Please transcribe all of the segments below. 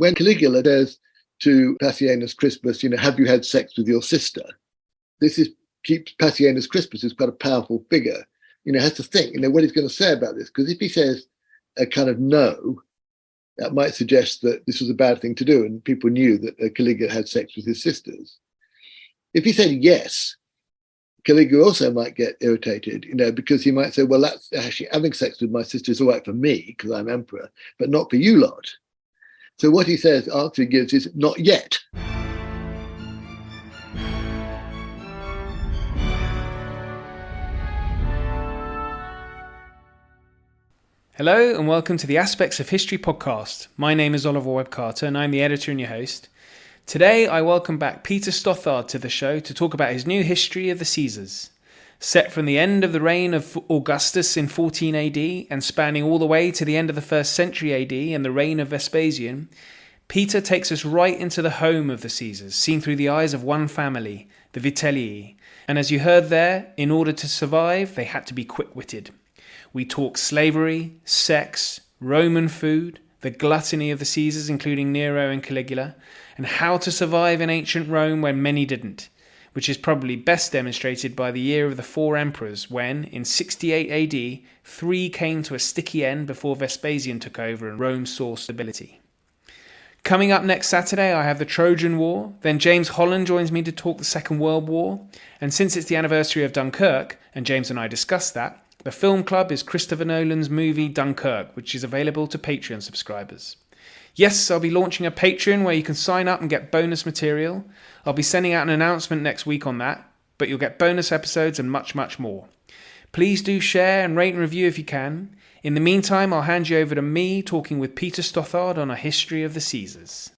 when Caligula says to Passienus Crispus, have you had sex with your sister? Keeps Passienus Crispus is quite a powerful figure. Has to think, what he's going to say about this. Because if he says a kind of no, that might suggest that this was a bad thing to do, and people knew that Caligula had sex with his sisters. If he said yes, Caligula also might get irritated, because he might say, well, that's actually having sex with my sister is all right for me because I'm emperor, but not for you lot. So what he says, answer he gives is not yet. Hello and welcome to the Aspects of History podcast. My name is Oliver Webb-Carter and I'm the editor and your host. Today I welcome back Peter Stothard to the show to talk about his new history of the Caesars. Set from the end of the reign of Augustus in 14 AD and spanning all the way to the end of the 1st century AD and the reign of Vespasian, Peter takes us right into the home of the Caesars, seen through the eyes of one family, the Vitellii. And as you heard there, in order to survive, they had to be quick-witted. We talk slavery, sex, Roman food, the gluttony of the Caesars, including Nero and Caligula, and how to survive in ancient Rome when many didn't, which is probably best demonstrated by the year of the 4 emperors when, in 68 AD, 3 came to a sticky end before Vespasian took over and Rome saw stability. Coming up next Saturday, I have the Trojan War. Then James Holland joins me to talk the Second World War. And since it's the anniversary of Dunkirk, and James and I discussed that, the film club is Christopher Nolan's movie Dunkirk, which is available to Patreon subscribers. Yes, I'll be launching a Patreon where you can sign up and get bonus material. I'll be sending out an announcement next week on that, but you'll get bonus episodes and much, much more. Please do share and rate and review if you can. In the meantime, I'll hand you over to me talking with Peter Stothard on a history of the Caesars.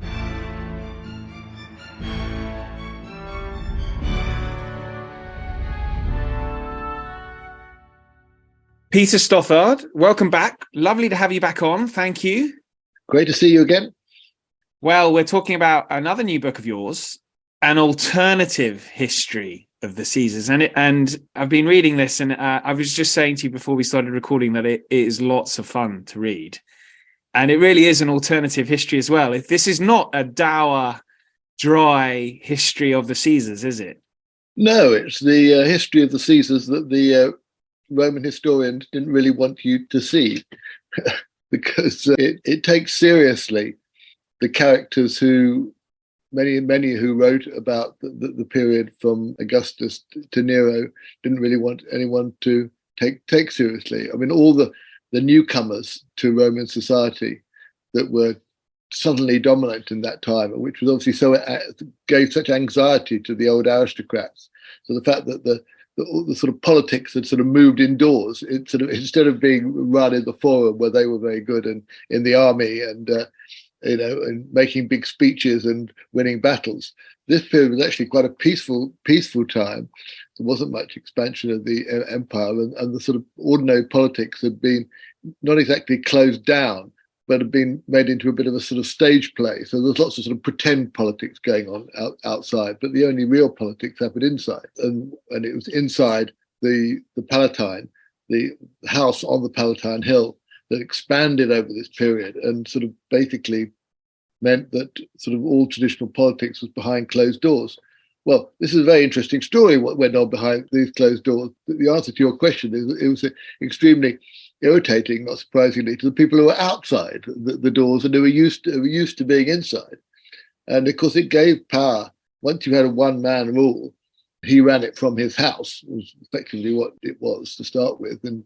Peter Stothard, welcome back. Lovely to have you back on. Thank you. Great to see you again. Well, we're talking about another new book of yours, An Alternative History of the Caesars. And I've been reading this, and I was just saying to you before we started recording that it is lots of fun to read. And it really is an alternative history as well. This is not a dour, dry history of the Caesars, is it? No, it's the history of the Caesars that the Roman historians didn't really want you to see because it takes seriously the characters who many who wrote about the period from Augustus to Nero didn't really want anyone to take seriously. I mean, all the newcomers to Roman society that were suddenly dominant in that time, which was obviously gave such anxiety to the old aristocrats. So the fact that the sort of politics had sort of moved indoors. It sort of, instead of being run in the forum where they were very good and in the army and and making big speeches and winning battles, this period was actually quite a peaceful time. There wasn't much expansion of the empire, and the sort of ordinary politics had been not exactly closed down, but had been made into a bit of a sort of stage play. So there's lots of sort of pretend politics going on outside, but the only real politics happened inside. And it was inside the Palatine, the house on the Palatine Hill, that expanded over this period and sort of basically meant that sort of all traditional politics was behind closed doors. Well, this is a very interesting story, what went on behind these closed doors. The answer to your question is it was extremely irritating, not surprisingly, to the people who were outside the doors and who were used to being inside. And of course, it gave power. Once you had a one-man rule, he ran it from his house, was effectively what it was to start with, and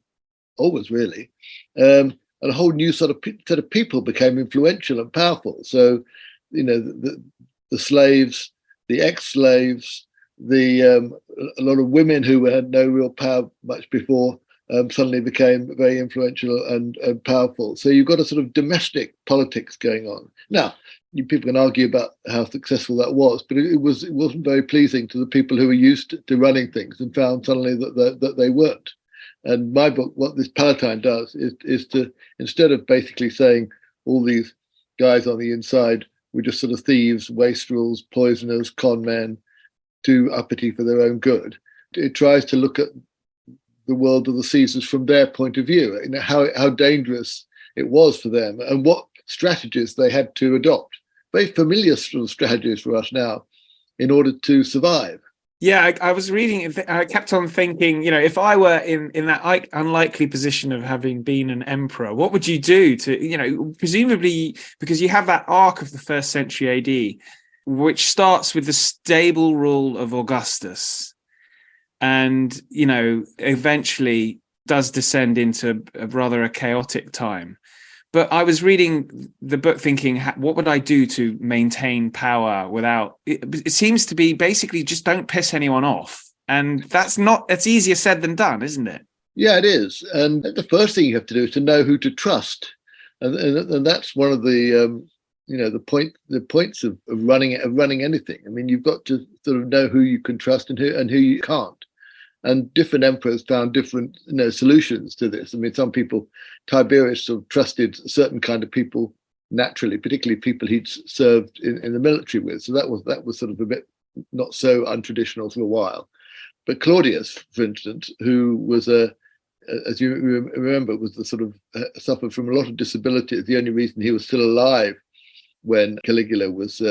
always really. And a whole new set of people became influential and powerful. So, the slaves, the ex-slaves, a lot of women who had no real power much before, suddenly became very influential and powerful. So you've got a sort of domestic politics going on. Now, people can argue about how successful that was, but it wasn't very pleasing to the people who were used to running things and found suddenly that they weren't. And my book, what this Palatine does is to, instead of basically saying all these guys on the inside were just sort of thieves, wastrels, poisoners, con men, too uppity for their own good, it tries to look at the world of the Caesars from their point of view, how dangerous it was for them and what strategies they had to adopt very familiar sort of strategies for us now in order to survive. Yeah, I was reading. I kept on thinking, if I were in that unlikely position of having been an emperor, what would you do to, presumably, because you have that arc of the 1st century AD, which starts with the stable rule of Augustus, and eventually does descend into a chaotic time. But I was reading the book thinking, what would I do to maintain power without... It seems to be basically just don't piss anyone off. And that's easier said than done, isn't it? Yeah, it is. And the first thing you have to do is to know who to trust. And that's one of the, the points of running anything. I mean, you've got to sort of know who you can trust and who you can't. And different emperors found different solutions to this. I mean, some people, Tiberius sort of trusted a certain kind of people naturally, particularly people he'd served in the military with. So that was sort of a bit not so untraditional for a while. But Claudius, for instance, who was as you remember, was the sort of suffered from a lot of disabilities. The only reason he was still alive when Caligula was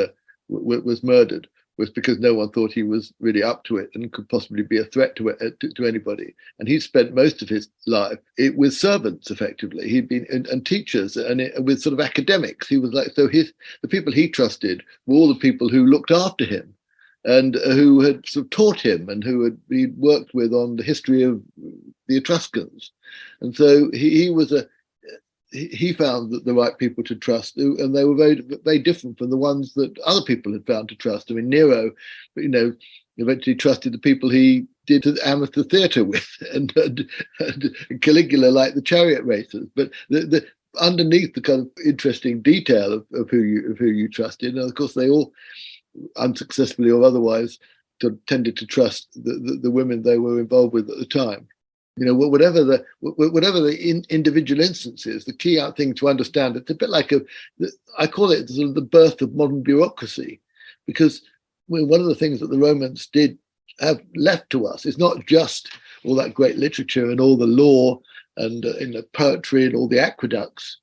murdered was because no one thought he was really up to it and could possibly be a threat to anybody. And he spent most of his life with servants, effectively. He'd been and teachers and with sort of academics. He was the people he trusted were all the people who looked after him and who had sort of taught him and who he'd worked with on the history of the Etruscans. And so he found that the right people to trust, and they were very, very different from the ones that other people had found to trust. I mean, Nero, eventually trusted the people he did the amateur theatre with, and Caligula liked the chariot races. But underneath the kind of interesting detail of who you trusted, and of course they all, unsuccessfully or otherwise, tended to trust the women they were involved with at the time. Whatever the individual instances, the key thing to understand, it's a bit like I call it sort of the birth of modern bureaucracy, because one of the things that the Romans did have left to us is not just all that great literature and all the law and poetry and all the aqueducts,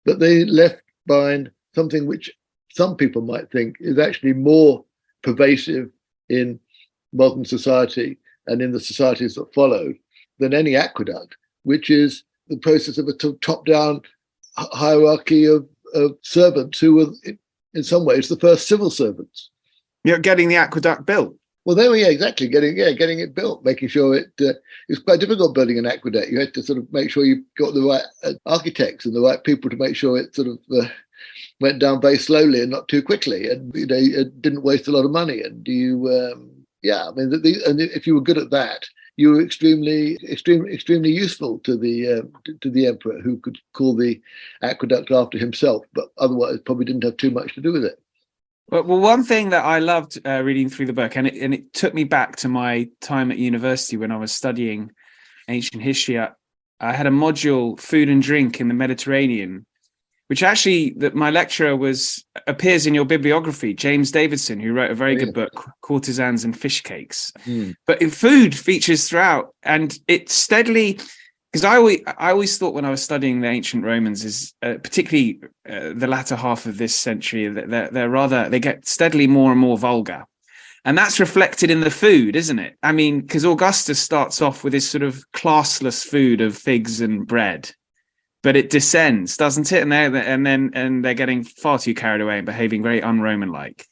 but they left behind something which some people might think is actually more pervasive in modern society and in the societies that followed than any aqueduct, which is the process of a top-down hierarchy of servants who were, in some ways, the first civil servants. You're getting the aqueduct built. Well, exactly, getting it built, making sure it's quite difficult building an aqueduct. You had to sort of make sure you got the right architects and the right people to make sure it sort of went down very slowly and not too quickly, and it didn't waste a lot of money. And and if you were good at that, you were extremely useful to the emperor, who could call the aqueduct after himself, but otherwise probably didn't have too much to do with it. Well, one thing that I loved reading through the book, and it took me back to my time at university when I was studying ancient history. I had a module, food and drink in the Mediterranean, which actually my lecturer appears in your bibliography, James Davidson, who wrote a very good book, Courtesans and Fish Cakes. But food features throughout, and it steadily, because I always thought when I was studying the ancient Romans, is particularly the latter half of this century, that they get steadily more and more vulgar. And that's reflected in the food, isn't it? I mean, because Augustus starts off with this sort of classless food of figs and bread. But it descends, doesn't it? And they're getting far too carried away and behaving very un-Roman-like.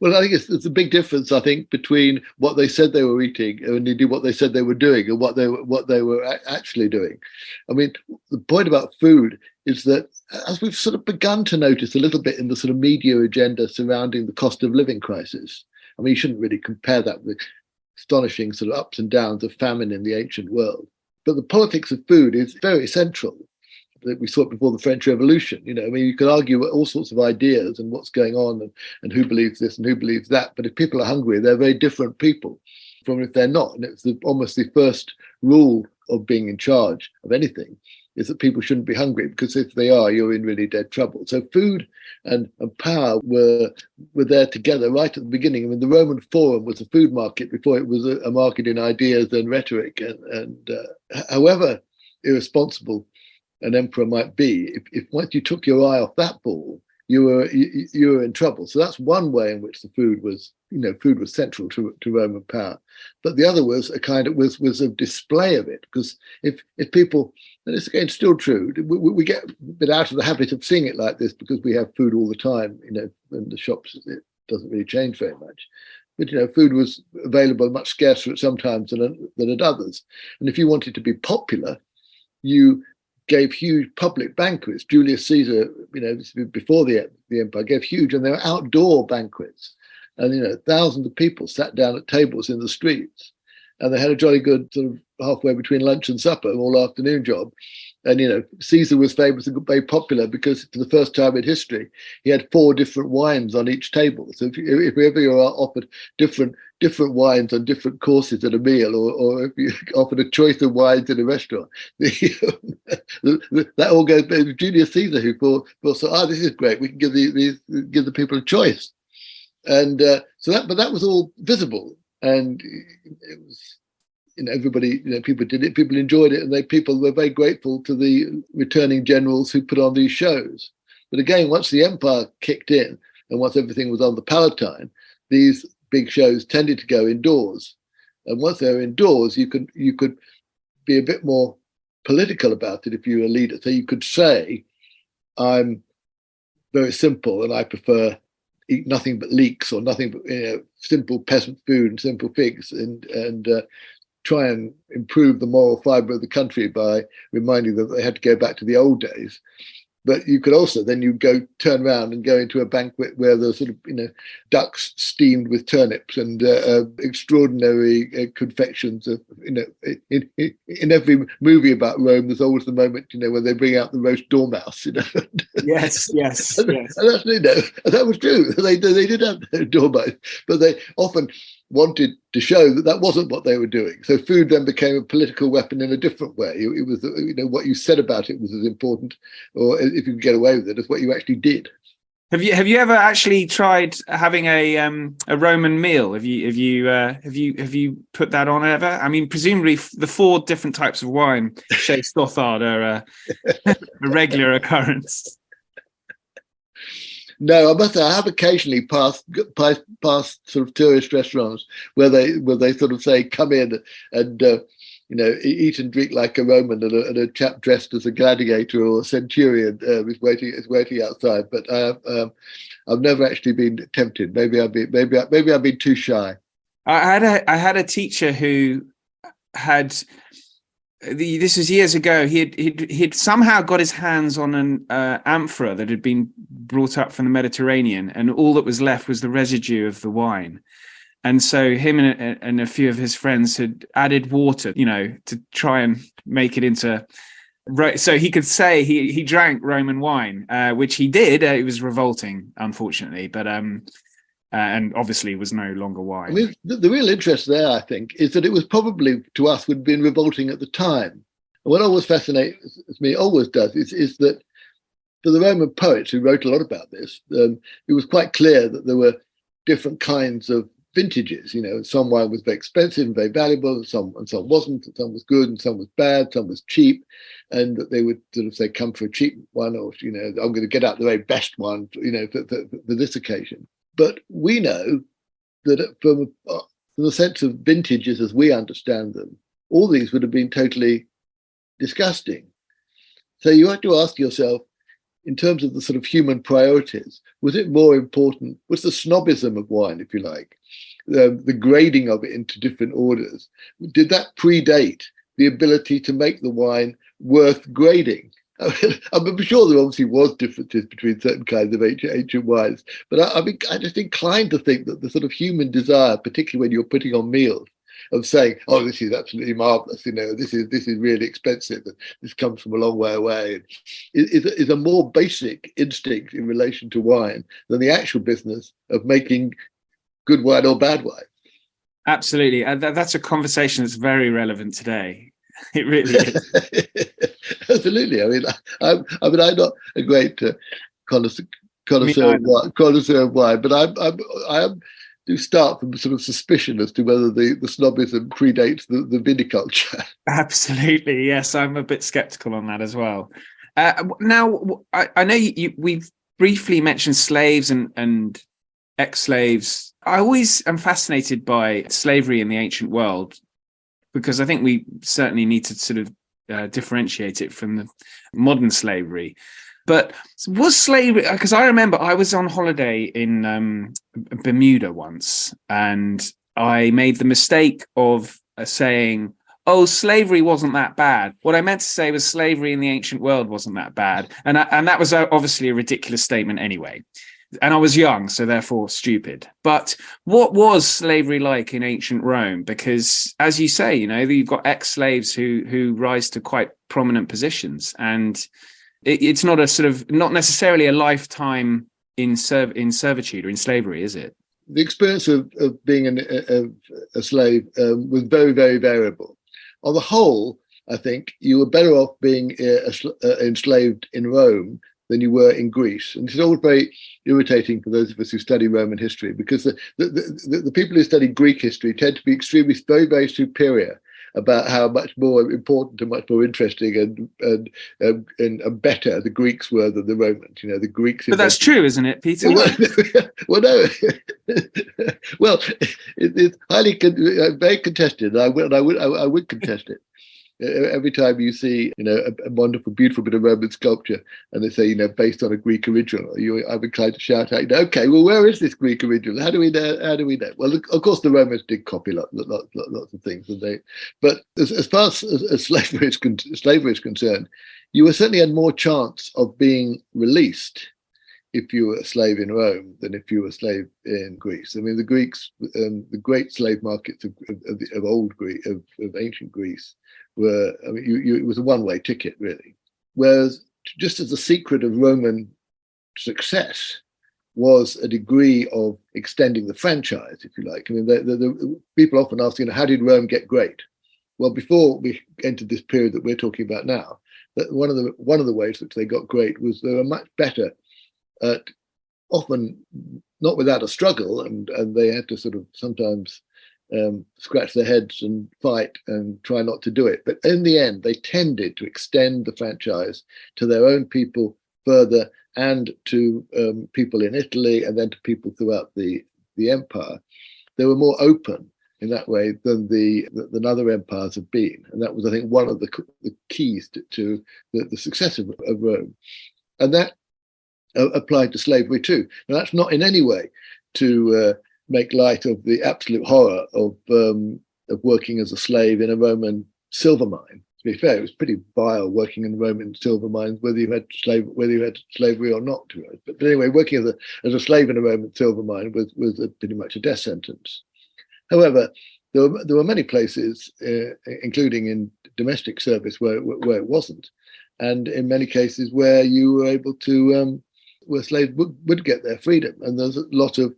Well, I think it's a big difference, I think, between what they said they were eating and indeed what they said they were doing and what they were actually doing. I mean, the point about food is that, as we've sort of begun to notice a little bit in the sort of media agenda surrounding the cost of living crisis, I mean, you shouldn't really compare that with astonishing sort of ups and downs of famine in the ancient world. But the politics of food is very central. We saw it before the French Revolution. I mean, you could argue all sorts of ideas and what's going on and who believes this and who believes that. But if people are hungry, they're very different people from if they're not. And it's almost the first rule of being in charge of anything is that people shouldn't be hungry, because if they are, you're in really dead trouble. So food and power were there together right at the beginning. I mean, the Roman Forum was a food market before it was a market in ideas and rhetoric. And however irresponsible an emperor might be, if once you took your eye off that ball, you were in trouble. So that's one way in which the food was central to Roman power. But the other was a kind of was a display of it, because if people, and it's again still true, we get a bit out of the habit of seeing it like this because we have food all the time, in the shops. It doesn't really change very much. But food was available much scarcer at some times than at others. And if you wanted to be popular, you gave huge public banquets. Julius Caesar, before the empire, gave huge, and they were outdoor banquets. And thousands of people sat down at tables in the streets, and they had a jolly good sort of halfway between lunch and supper, all afternoon job. And Caesar was famous and very popular because for the first time in history, he had 4 different wines on each table. So if ever you are offered different wines on different courses at a meal, or if you offered a choice of wines in a restaurant, that all goes back to Julius Caesar, who thought, this is great, we can give the people a choice. And but that was all visible, and it was, everybody, people did it, people enjoyed it, and people were very grateful to the returning generals who put on these shows. But again, once the empire kicked in, and once everything was on the Palatine, these big shows tended to go indoors. And once they were indoors, you could be a bit more political about it if you were a leader. So you could say, I'm very simple and I prefer eat nothing but leeks, or nothing but simple peasant food and simple figs, and try and improve the moral fibre of the country by reminding them that they had to go back to the old days. But you could also then turn around and go into a banquet where there's sort of ducks steamed with turnips and extraordinary confections of in every movie about Rome. There's always the moment when they bring out the roast dormouse. Yes. And that was true. They did have dormouse, but they often wanted to show that wasn't what they were doing. So food then became a political weapon in a different way. It was, what you said about it was as important, or if you could get away with it, as what you actually did. Have you ever actually tried having a Roman meal? Have you put that on ever? I mean, presumably the 4 different types of wine, Chez Stothard, are a regular occurrence. No, I have occasionally passed sort of tourist restaurants where they sort of say, come in and eat and drink like a Roman, and a chap dressed as a gladiator or a centurion is waiting outside. But I've never actually been tempted. Maybe I've been too shy. I had a teacher who had. This was years ago. He'd somehow got his hands on an amphora that had been brought up from the Mediterranean, and all that was left was the residue of the wine. And so him and a few of his friends had added water, to try and make it into. So he could say he drank Roman wine, which he did. It was revolting, unfortunately, but and obviously was no longer wine. I mean, the real interest there, I think, is that it was probably, to us, would have been revolting at the time. And what always fascinates me, always does, is that for the Roman poets who wrote a lot about this, it was quite clear that there were different kinds of vintages. Some wine was very expensive and very valuable, and some wasn't, and some was good and some was bad, some was cheap, and that they would sort of say, come for a cheap one, or I'm going to get out the very best one, for this occasion. But we know that from the sense of vintages as we understand them, all these would have been totally disgusting. So you have to ask yourself, in terms of the sort of human priorities, was it more important? Was the snobism of wine, if you like, the grading of it into different orders, did that predate the ability to make the wine worth grading? I'm sure there obviously was differences between certain kinds of ancient wines, but I just inclined to think that the sort of human desire, particularly when you're putting on meals, of saying, "Oh, this is absolutely marvelous," this is really expensive, and this comes from a long way away, is a more basic instinct in relation to wine than the actual business of making good wine or bad wine. Absolutely, that's a conversation that's very relevant today. It really is. Absolutely. I mean, I'm not a great connoisseur of wine, but I do start from sort of suspicion as to whether the snobism predates the viniculture. Absolutely, yes. I'm a bit sceptical on that as well. Now, I know we've briefly mention slaves and ex-slaves. I always am fascinated by slavery in the ancient world, because I think we certainly need to sort of differentiate it from the modern slavery. But was slavery, because I remember I was on holiday in Bermuda once, and I made the mistake of saying, oh, slavery wasn't that bad. What I meant to say was slavery in the ancient world wasn't that bad. And that was obviously a ridiculous statement anyway. And I was young, so therefore stupid. But what was slavery like in ancient Rome? Because, as you say, you've got ex-slaves who rise to quite prominent positions, and it's not a sort of, not necessarily a lifetime in servitude or in slavery, is it? The experience of being a slave was very, very variable. On the whole, I think you were better off being enslaved in Rome than you were in Greece. And it's always very irritating for those of us who study Roman history, because the people who study Greek history tend to be extremely, very, very superior about how much more important and much more interesting and better the Greeks were than the Romans. The Greeks. But that's true, isn't it, Peter? Well, no. Well, it's highly very contested. I would contest it. Every time you see, a wonderful, beautiful bit of Roman sculpture, and they say, based on a Greek original, I'm inclined to shout out, okay, well, where is this Greek original? How do we know? Well, of course, the Romans did copy lots of things, but as far as slavery is concerned, you certainly had more chance of being released if you were a slave in Rome than if you were a slave in Greece. I mean, the Greeks, the great slave markets of old Greece, of ancient Greece, it was a one-way ticket, really. Whereas, just as the secret of Roman success was a degree of extending the franchise, if you like. I mean, the people often ask, how did Rome get great? Well, before we entered this period that we're talking about now, that one of the ways which they got great was they were much better at, often not without a struggle, and they had to sort of sometimes scratch their heads and fight and try not to do it. But in the end, they tended to extend the franchise to their own people further, and to people in Italy, and then to people throughout the empire. They were more open in that way than other empires have been. And that was, I think, one of the keys to the success of Rome. And that applied to slavery too. Now, that's not in any way to make light of the absolute horror of working as a slave in a Roman silver mine. To be fair, it was pretty vile working in Roman silver mines, whether you had slavery or not. But anyway, working as a slave in a Roman silver mine was pretty much a death sentence. However, there were many places, including in domestic service, where it wasn't, and in many cases where you were able to, where slaves would get their freedom. And there's a lot of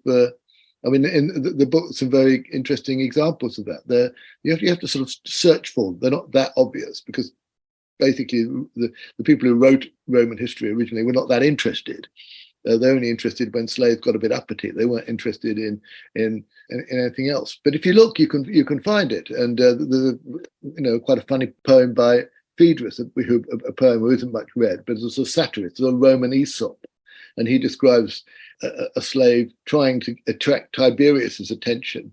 in the book, some very interesting examples of that. You have to sort of search for them. They're not that obvious, because basically the people who wrote Roman history originally were not that interested. They're only interested when slaves got a bit uppity. They weren't interested in anything else. But if you look, you can find it. And there's quite a funny poem by Phaedrus, a poem who isn't much read, but it's a satirist, it's a Roman Aesop, and he describes a slave trying to attract Tiberius's attention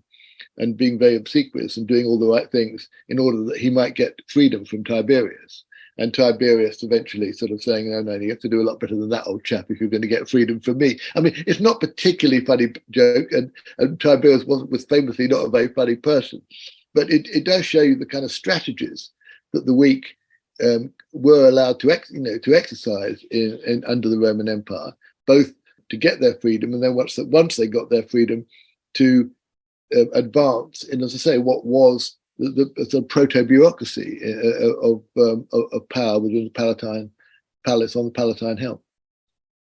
and being very obsequious and doing all the right things in order that he might get freedom from Tiberius. And Tiberius eventually sort of saying, no, you have to do a lot better than that, old chap, if you're going to get freedom from me. I mean, it's not particularly funny joke, and Tiberius was famously not a very funny person. But it does show you the kind of strategies that the weak were allowed to exercise in under the Roman Empire, both to get their freedom, and then once they got their freedom, to advance in, as I say, what was the proto-bureaucracy of power within the Palatine Palace on the Palatine Hill.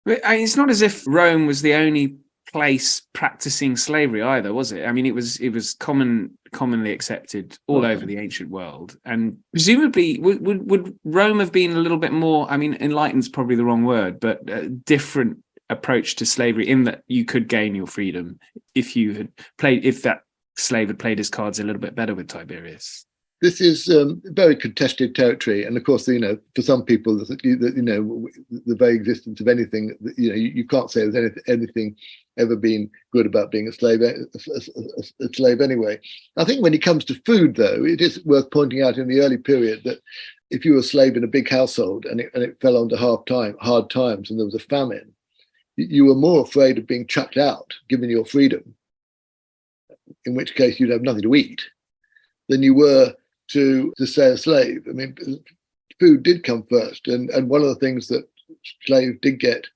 It's not as if Rome was the only place practicing slavery either, was it? I mean, it was commonly accepted all over the ancient world, and presumably would Rome have been a little bit more, I mean, enlightened's probably the wrong word, but different approach to slavery, in that you could gain your freedom if that slave had played his cards a little bit better with Tiberius. This is very contested territory, and of course, for some people, the very existence of anything, you can't say there's anything ever been good about being a slave anyway. I think when it comes to food, though, it is worth pointing out in the early period that if you were a slave in a big household and it fell onto hard times, and there was a famine, you were more afraid of being chucked out, given your freedom, in which case you'd have nothing to eat, than you were to stay a slave. I mean, food did come first, and one of the things that slaves did get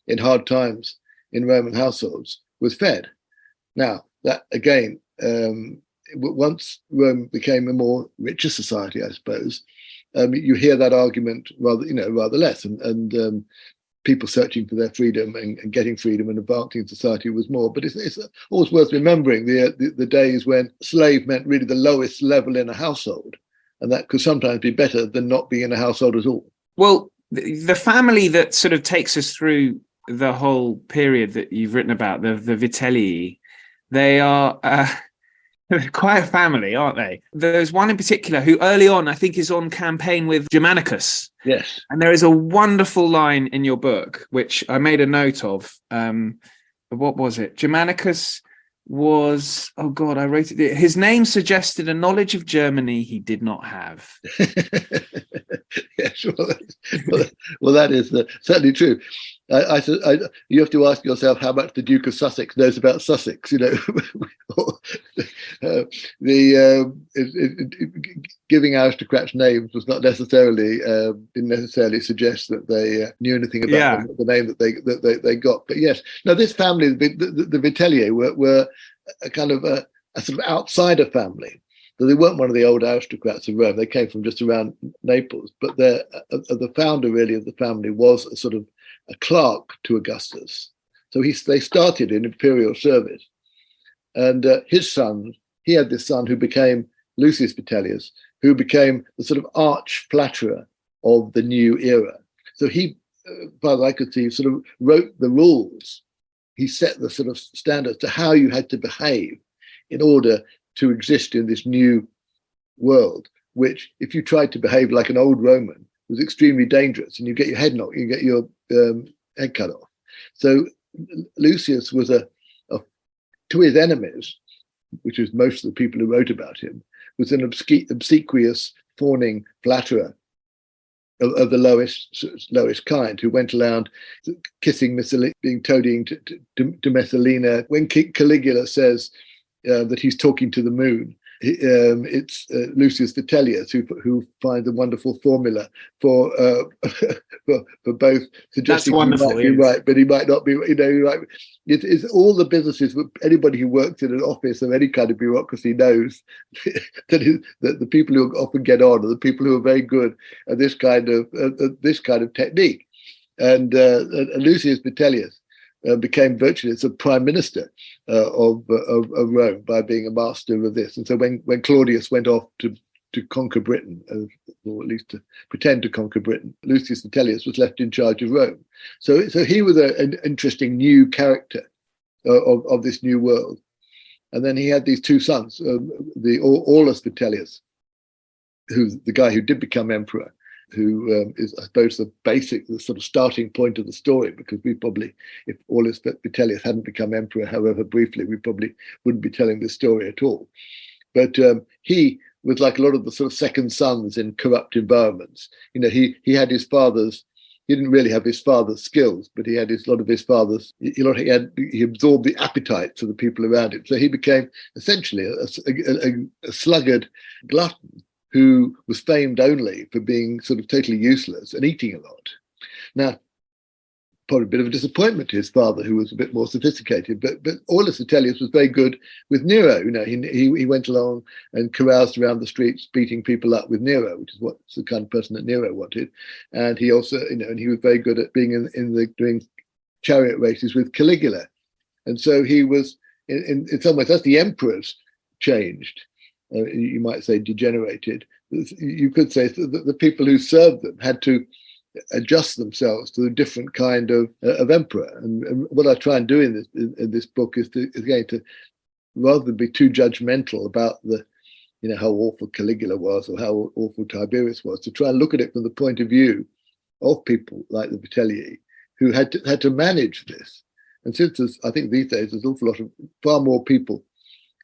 in hard times in Roman households was fed. Now, that again, once Rome became a more richer society, I suppose, you hear that argument rather less, and people searching for their freedom and getting freedom and advancing society was more. But it's always worth remembering the days when slave meant really the lowest level in a household, and that could sometimes be better than not being in a household at all. Well, the family that sort of takes us through the whole period that you've written about, the Vitelii, they are quite a family, aren't they? There's one in particular who early on, I think, is on campaign with Germanicus. Yes. And there is a wonderful line in your book, which I made a note of. What was it? Germanicus was, I wrote it. His name suggested a knowledge of Germany he did not have. Yes, well, that is certainly true. You have to ask yourself how much the Duke of Sussex knows about Sussex. Giving aristocrats names was not necessarily didn't necessarily suggest that they knew anything about the name that they got. But yes, now this family, the Vitelii, were a kind of a sort of outsider family. So they weren't one of the old aristocrats of Rome. They came from just around Naples. But the founder really of the family was a sort of a clerk to Augustus. So they started in imperial service. And his son, he had this son who became Lucius Vitellius, who became the sort of arch flatterer of the new era. So he, far as I could see, sort of wrote the rules. He set the sort of standards to how you had to behave in order to exist in this new world, which, if you tried to behave like an old Roman, was extremely dangerous, and you get your head knocked, you get your head cut off. So Lucius was to his enemies, which was most of the people who wrote about him, was an obsequious, fawning flatterer of the lowest kind, who went around kissing being toadying to Messalina. When Caligula says that he's talking to the moon, it's Lucius Vitellius who finds a wonderful formula for both suggesting he might be right, but he might not be. It's all the businesses. Anybody who works in an office of any kind of bureaucracy knows that the people who often get on are the people who are very good at this kind of technique. And Lucius Vitellius became virtually as a prime minister of Rome by being a master of this. And so when Claudius went off to conquer Britain, or at least to pretend to conquer Britain, Lucius Vitellius was left in charge of Rome. So he was an interesting new character of this new world. And then he had these two sons, the Aulus Vitellius, who's the guy who did become emperor, who is, I suppose, the sort of starting point of the story, because we probably, if Aulus Vitellius hadn't become emperor, however briefly, we probably wouldn't be telling this story at all. But he was like a lot of the sort of second sons in corrupt environments. He had his father's, he didn't really have his father's skills, but he had a lot of his father's, he absorbed the appetites of the people around him. So he became essentially a sluggard glutton, who was famed only for being sort of totally useless and eating a lot. Now, probably a bit of a disappointment to his father, who was a bit more sophisticated, but Aulus Vitellius was very good with Nero. He went along and caroused around the streets, beating people up with Nero, which is what's the kind of person that Nero wanted. And he also, and he was very good at being doing chariot races with Caligula. And so he was, in some ways, as the emperors changed, you might say degenerated, you could say that the people who served them had to adjust themselves to a different kind of emperor. And what I try and do in this book is to rather than be too judgmental about the how awful Caligula was or how awful Tiberius was, to try and look at it from the point of view of people like the Vitelii who had to manage this. And since I think these days there's an awful lot of far more people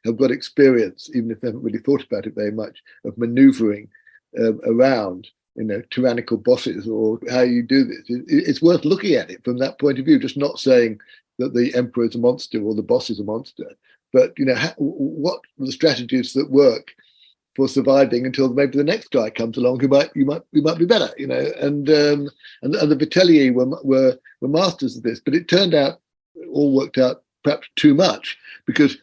have got experience, even if they haven't really thought about it very much, of manoeuvring around tyrannical bosses or how you do this. It's worth looking at it from that point of view, just not saying that the emperor is a monster or the boss is a monster, but what are the strategies that work for surviving until maybe the next guy comes along who might be better, and the Vitelii were masters of this. But it turned out it all worked out perhaps too much, because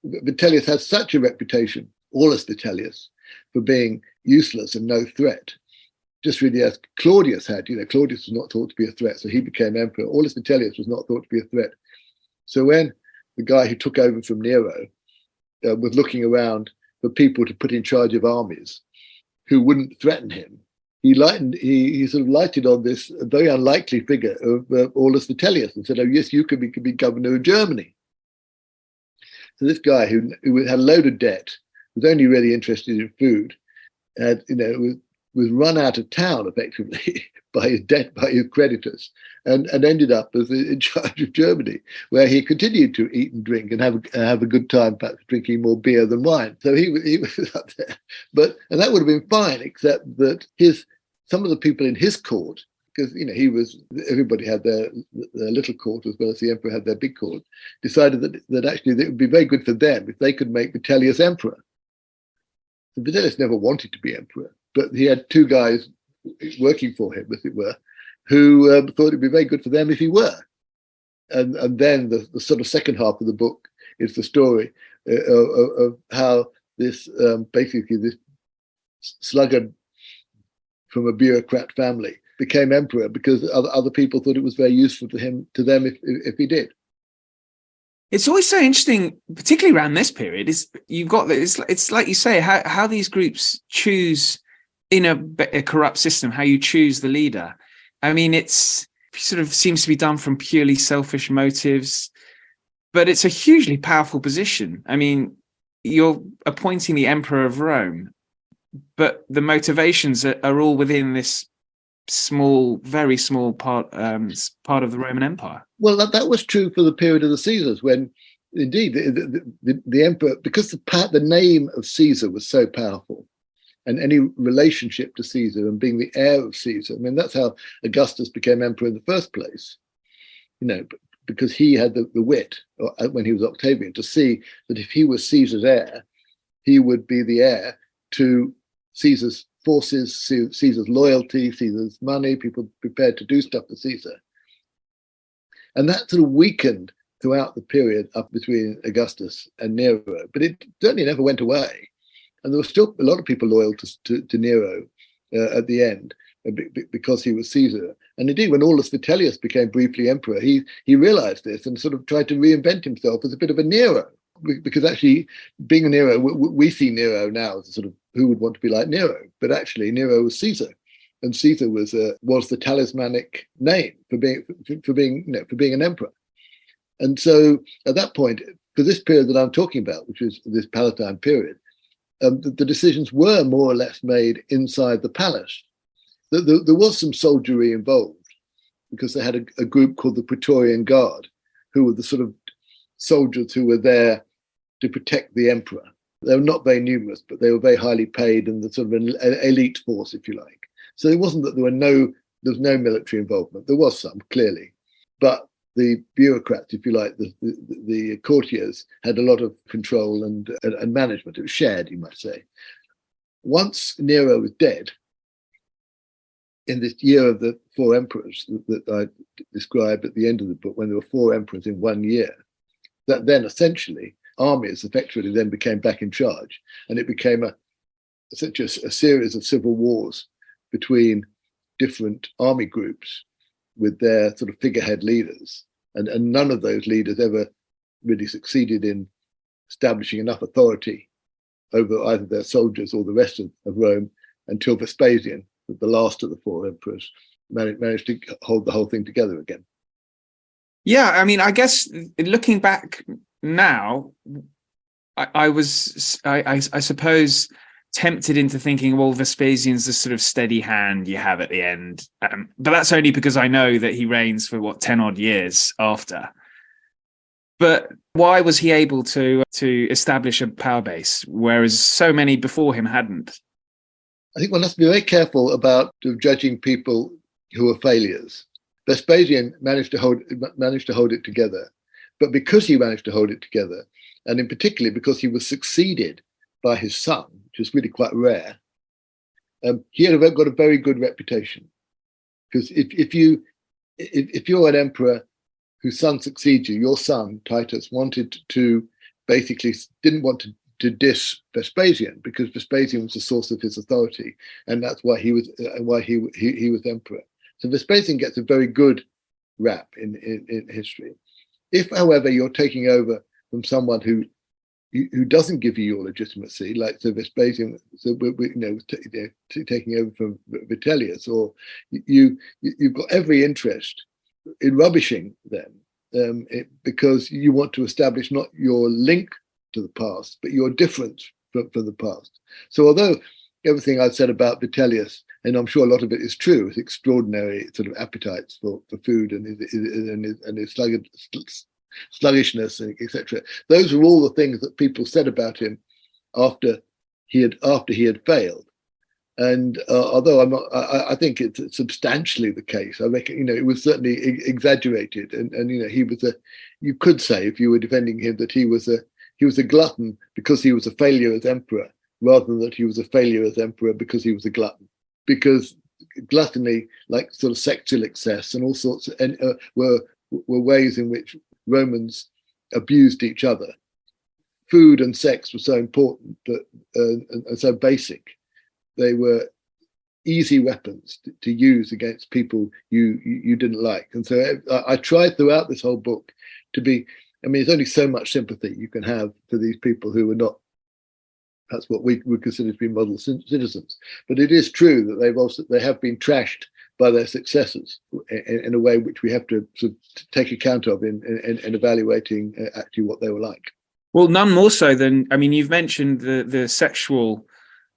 Vitellius had such a reputation, Aulus Vitellius, for being useless and no threat, just really as Claudius had. Claudius was not thought to be a threat, so he became emperor. Aulus Vitellius was not thought to be a threat. So when the guy who took over from Nero was looking around for people to put in charge of armies who wouldn't threaten him, he sort of lighted on this very unlikely figure of Aulus Vitellius and said, "Oh yes, you could be governor of Germany." So this guy who had a load of debt, was only really interested in food, and was run out of town effectively by his debt, by his creditors, and ended up as in charge of Germany, where he continued to eat and drink and have a good time, perhaps drinking more beer than wine. So he was up there, and that would have been fine, except that some of the people in his court, because everybody had their little court as well as the emperor had their big court, decided that actually it would be very good for them if they could make Vitellius emperor. So Vitellius never wanted to be emperor, but he had two guys working for him, as it were, who thought it'd be very good for them if he were. And then the sort of second half of the book is the story of how this basically this sluggard from a bureaucrat family became emperor because other people thought it was very useful to them if he did. It's always so interesting, particularly around this period, is you've got this, it's like you say, how these groups choose in a corrupt system, how you choose the leader. I mean, it's sort of seems to be done from purely selfish motives, but it's a hugely powerful position. I mean, you're appointing the emperor of Rome, but the motivations are all within this very small part of the Roman Empire. Well, that was true for the period of the Caesars, when indeed the emperor, because the name of Caesar was so powerful, and any relationship to Caesar and being the heir of Caesar. I mean, that's how Augustus became emperor in the first place, because he had the wit when he was Octavian to see that if he was Caesar's heir, he would be the heir to Caesar's forces, Caesar's loyalty, Caesar's money, people prepared to do stuff for Caesar. And that sort of weakened throughout the period up between Augustus and Nero, but it certainly never went away. And there were still a lot of people loyal to Nero at the end because he was Caesar. And indeed, when Aulus Vitellius became briefly emperor, he realized this and sort of tried to reinvent himself as a bit of a Nero. Because actually, being a Nero, we see Nero now as a sort of who would want to be like Nero, but actually Nero was Caesar, and Caesar was the talismanic name for being an emperor. And so at that point, for this period that I'm talking about, which is this Palatine period, the decisions were more or less made inside the palace. There was some soldiery involved because they had a group called the Praetorian Guard, who were the sort of soldiers who were there to protect the emperor. They were not very numerous, but they were very highly paid and the sort of an elite force, if you like. So it wasn't that there was no military involvement. There was some, clearly, but the bureaucrats, if you like, the courtiers had a lot of control and management. It was shared, you might say. Once Nero was dead, in this year of the four emperors that I described at the end of the book, when there were four emperors in 1 year, that then essentially armies effectively then became back in charge, and it became essentially a series of civil wars between different army groups with their sort of figurehead leaders, and none of those leaders ever really succeeded in establishing enough authority over either their soldiers or the rest of Rome until Vespasian, the last of the four emperors, managed to hold the whole thing together again. Yeah, I mean, I guess looking back now, I suppose, tempted into thinking, well, Vespasian's the sort of steady hand you have at the end. But that's only because I know that he reigns for 10 odd years after. But why was he able to establish a power base, whereas so many before him hadn't? I think one has to be very careful about judging people who are failures. Vespasian managed to hold it together, but because he managed to hold it together, and in particular because he was succeeded by his son, which is really quite rare, he had got a very good reputation. Because if you're an emperor whose son succeeds you, your son Titus didn't want to diss Vespasian, because Vespasian was the source of his authority, and that's why he was emperor. So Vespasian gets a very good rap in history. If, however, you're taking over from someone who doesn't give you your legitimacy, like Vespasian, taking over from Vitellius, or you've got every interest in rubbishing them, because you want to establish not your link to the past, but your difference from the past. So although everything I've said about Vitellius, and I'm sure a lot of it is true, his extraordinary sort of appetites for food and his sluggishness, etc. Those were all the things that people said about him after he had failed. And although I think it's substantially the case. I reckon it was certainly exaggerated, and he was you could say, if you were defending him, that he was a glutton because he was a failure as emperor, rather than that he was a failure as emperor because he was a glutton. Because gluttony, like sort of sexual excess and all sorts, were ways in which Romans abused each other. Food and sex were so important and so basic. They were easy weapons to use against people you didn't like. And so I tried throughout this whole book to be, there's only so much sympathy you can have for these people who were not, that's what we would consider to be model citizens. But it is true that they have been trashed by their successors in a way which we have to sort of take account of in evaluating actually what they were like. Well, none more so than, you've mentioned the sexual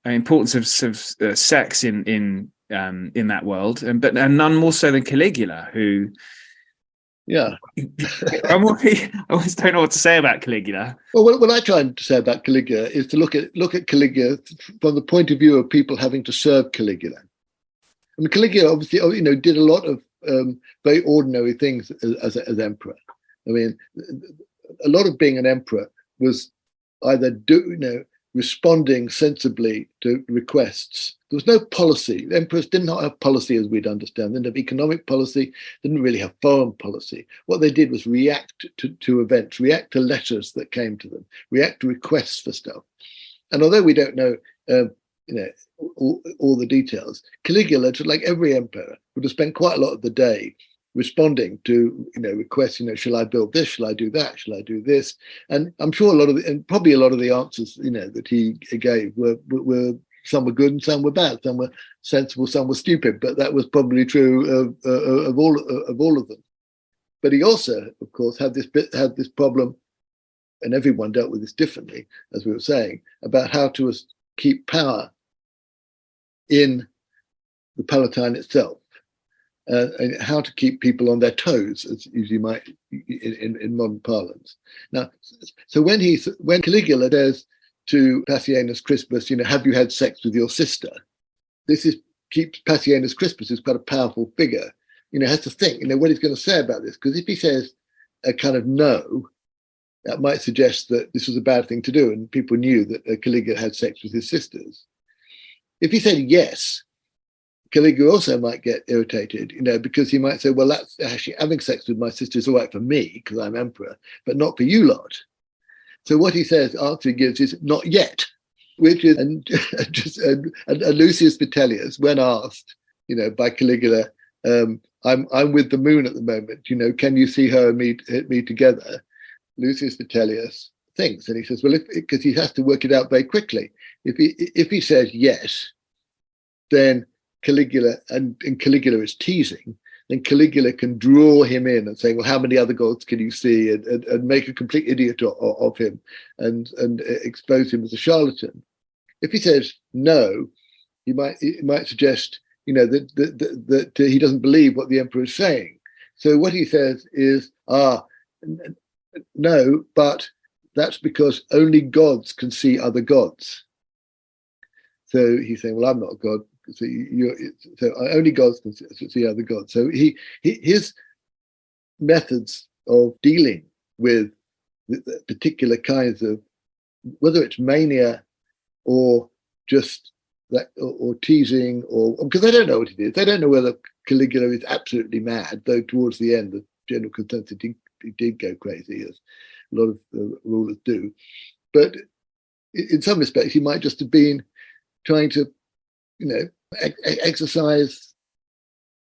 importance of sex in that world, but none more so than Caligula, who. Yeah, I always don't know what to say about Caligula. Well, what I try to say about Caligula is to look at Caligula from the point of view of people having to serve Caligula. Caligula obviously, did a lot of very ordinary things as emperor. A lot of being an emperor was either responding sensibly to requests. There was no policy. The emperors did not have policy as we'd understand. They didn't have economic policy, didn't really have foreign policy. What they did was react to events, react to letters that came to them, react to requests for stuff. And although we don't know all the details, Caligula, like every emperor, would have spent quite a lot of the day responding to requests. Shall I build this? Shall I do that? Shall I do this? And I'm sure probably a lot of the answers that he gave were some were good and some were bad. Some were sensible, some were stupid. But that was probably true of all of them. But he also, of course, had this problem, and everyone dealt with this differently, as we were saying, about how to keep power in the Palatine itself. And how to keep people on their toes, as you might in modern parlance. Now, so when Caligula says to Passienus Crispus, have you had sex with your sister? Keeps Passienus Crispus, who's quite a powerful figure, has to think, what he's going to say about this. Because if he says a kind of no, that might suggest that this was a bad thing to do, and people knew that Caligula had sex with his sisters. If he said yes, Caligula also might get irritated, because he might say, well, that's actually having sex with my sister is all right for me because I'm emperor, but not for you lot. So what he says, answer he gives is not yet, which is, and Lucius Vitellius, when asked, by Caligula, I'm with the moon at the moment, can you see her and me together? Lucius Vitellius thinks, and he says, well, because he has to work it out very quickly. If he says yes, then Caligula, and Caligula is teasing, then Caligula can draw him in and say, well, how many other gods can you see, and make a complete idiot of him and expose him as a charlatan. If he says no, he might suggest, that he doesn't believe what the emperor is saying. So what he says is, no, but that's because only gods can see other gods. So he's saying, well, I'm not a god. So only gods can see other gods. So his methods of dealing with the particular kinds of, whether it's mania or just that, or teasing, or because they don't know what it is. They don't know whether Caligula is absolutely mad, though towards the end the general consensus he did go crazy, as a lot of rulers do. But in some respects, he might just have been trying to, exercise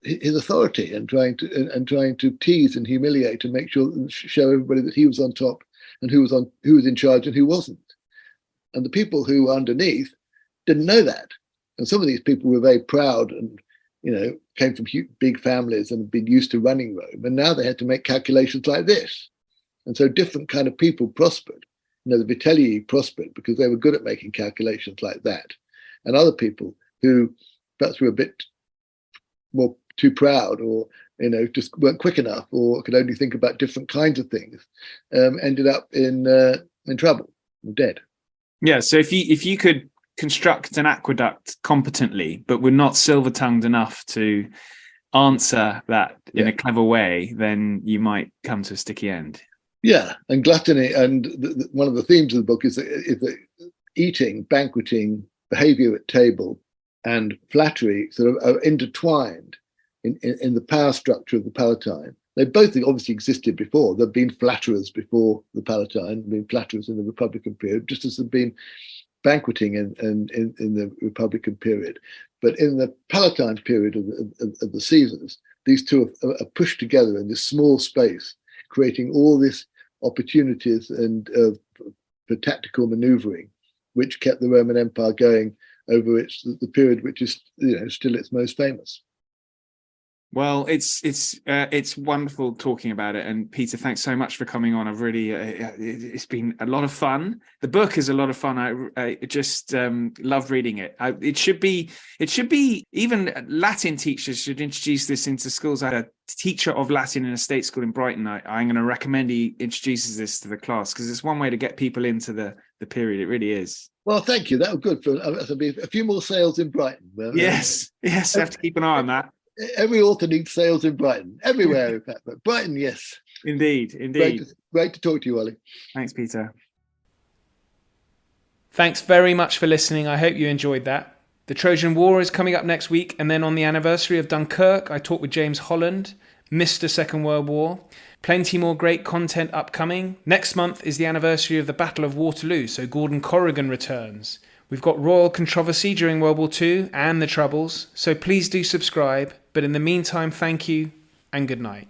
his authority and trying to tease and humiliate and show everybody that he was on top and who was in charge and who wasn't. And the people who were underneath didn't know that. And some of these people were very proud and, came from big families and had been used to running Rome. And now they had to make calculations like this. And so different kind of people prospered. The Vitelli prospered because they were good at making calculations like that. And other people who perhaps were a bit more too proud, or just weren't quick enough, or could only think about different kinds of things, ended up in trouble, or dead. Yeah. So if you could construct an aqueduct competently, but were not silver-tongued enough to answer that in a clever way, then you might come to a sticky end. Yeah, and gluttony, and one of the themes of the book is that eating, banqueting, behavior at table, and flattery sort of are intertwined in the power structure of the Palatine. They both obviously existed before. There have been flatterers before the Palatine, been flatterers in the Republican period, just as there have been banqueting in the Republican period. But in the Palatine period of the Caesars, these two are pushed together in this small space, creating all these opportunities and for tactical maneuvering, which kept the Roman Empire going over the period which is still its most famous. Well, it's wonderful talking about it, and Peter, thanks so much for coming on. I've really it's been a lot of fun. The book is a lot of fun. I just love reading it. It should be even Latin teachers should introduce this into schools. I had a teacher of Latin in a state school in Brighton. I'm going to recommend he introduces this to the class, because it's one way to get people into the period. It really is. Well, thank you. That was good. There'll be a few more sales in Brighton. Yes, I have to keep an eye on that. Every author needs sales in Brighton, everywhere in fact, but Brighton, yes. Indeed. Great to talk to you, Ollie. Thanks, Peter. Thanks very much for listening. I hope you enjoyed that. The Trojan War is coming up next week, and then on the anniversary of Dunkirk, I talked with James Holland, Mr. Second World War. Plenty more great content upcoming. Next month is the anniversary of the Battle of Waterloo, so Gordon Corrigan returns. We've got royal controversy during World War II and the Troubles, so please do subscribe. But in the meantime, thank you and good night.